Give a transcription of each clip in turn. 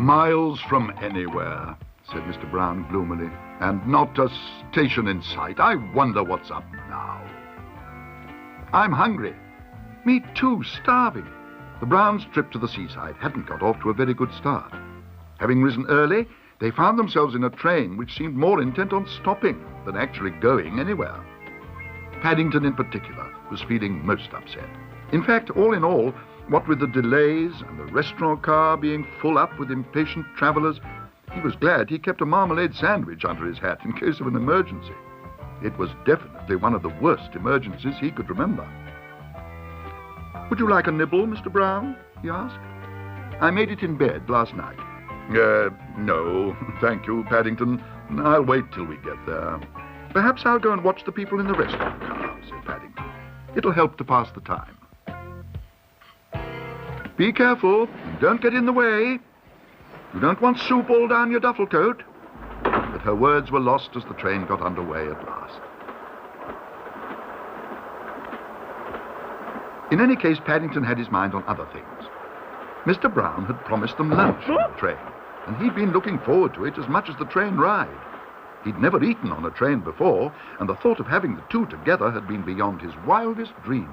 Miles from anywhere, said Mr. Brown gloomily, and not a station in sight. I wonder what's up now. I'm hungry. Me too, starving. The Browns' trip to the seaside hadn't got off to a very good start. Having risen early, they found themselves in a train which seemed more intent on stopping than actually going anywhere. Paddington, in particular, was feeling most upset. In fact, all in all, what with the delays and the restaurant car being full up with impatient travellers, he was glad he kept a marmalade sandwich under his hat in case of an emergency. It was definitely one of the worst emergencies he could remember. "Would you like a nibble, Mr. Brown?" he asked. "I made it in bed last night." No, thank you, Paddington. I'll wait till we get there." "Perhaps I'll go and watch the people in the restaurant car," said Paddington. "It'll help to pass the time." "Be careful, and don't get in the way. You don't want soup all down your duffel coat." But her words were lost as the train got underway at last. In any case, Paddington had his mind on other things. Mr. Brown had promised them lunch on the train, and he'd been looking forward to it as much as the train ride. He'd never eaten on a train before, and the thought of having the two together had been beyond his wildest dreams.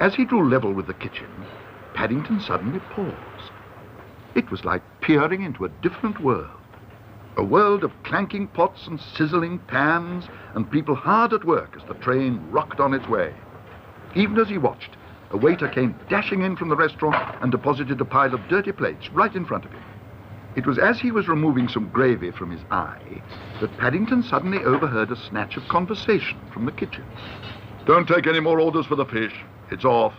As he drew level with the kitchen, Paddington suddenly paused. It was like peering into a different world. A world of clanking pots and sizzling pans, and people hard at work as the train rocked on its way. Even as he watched, a waiter came dashing in from the restaurant and deposited a pile of dirty plates right in front of him. It was as he was removing some gravy from his eye that Paddington suddenly overheard a snatch of conversation from the kitchen. "Don't take any more orders for the fish. It's off."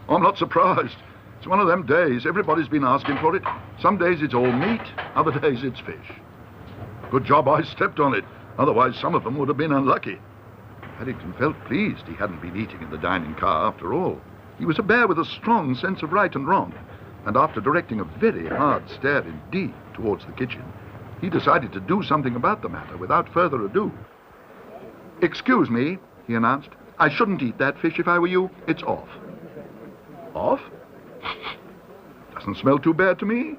"I'm not surprised. It's one of them days. Everybody's been asking for it. Some days it's all meat, other days it's fish." "Good job I stepped on it. Otherwise some of them would have been unlucky." Paddington felt pleased he hadn't been eating in the dining car after all. He was a bear with a strong sense of right and wrong, and after directing a very hard stare indeed towards the kitchen, he decided to do something about the matter without further ado. "Excuse me," he announced. "I shouldn't eat that fish if I were you. It's off." "Off? Doesn't smell too bad to me.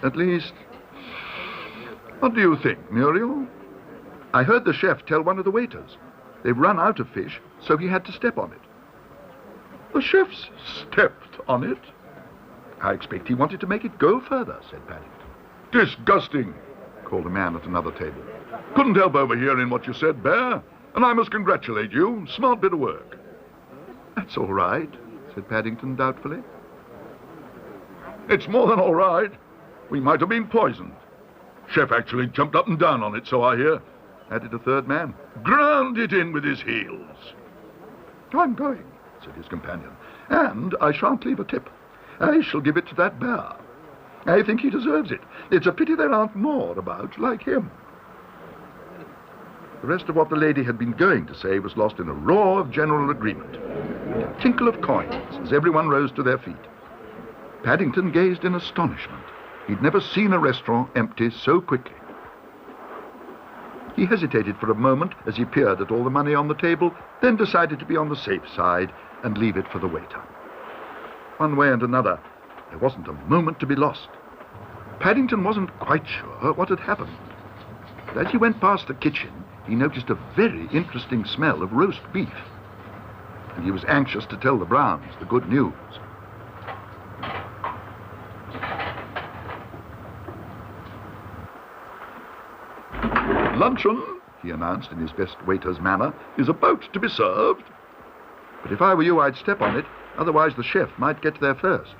At least, what do you think, Muriel?" "I heard the chef tell one of the waiters. They've run out of fish, so he had to step on it." "The chef's stepped on it?" "I expect he wanted to make it go further," said Paddington. "Disgusting," called a man at another table. "Couldn't help overhearing what you said, Bear, and I must congratulate you. Smart bit of work." "That's all right," said Paddington doubtfully. "It's more than all right. We might have been poisoned. Chef actually jumped up and down on it, so I hear," added a third man. "Ground it in with his heels." "I'm going," said his companion, "and I shan't leave a tip. I shall give it to that bear. I think he deserves it. It's a pity there aren't more about like him." The rest of what the lady had been going to say was lost in a roar of general agreement, and a tinkle of coins as everyone rose to their feet. Paddington gazed in astonishment. He'd never seen a restaurant empty so quickly. He hesitated for a moment as he peered at all the money on the table, then decided to be on the safe side and leave it for the waiter. One way and another, there wasn't a moment to be lost. Paddington wasn't quite sure what had happened. But as he went past the kitchen, he noticed a very interesting smell of roast beef. And he was anxious to tell the Browns the good news. "Luncheon," he announced in his best waiter's manner, "is about to be served. But if I were you, I'd step on it, otherwise the chef might get there first."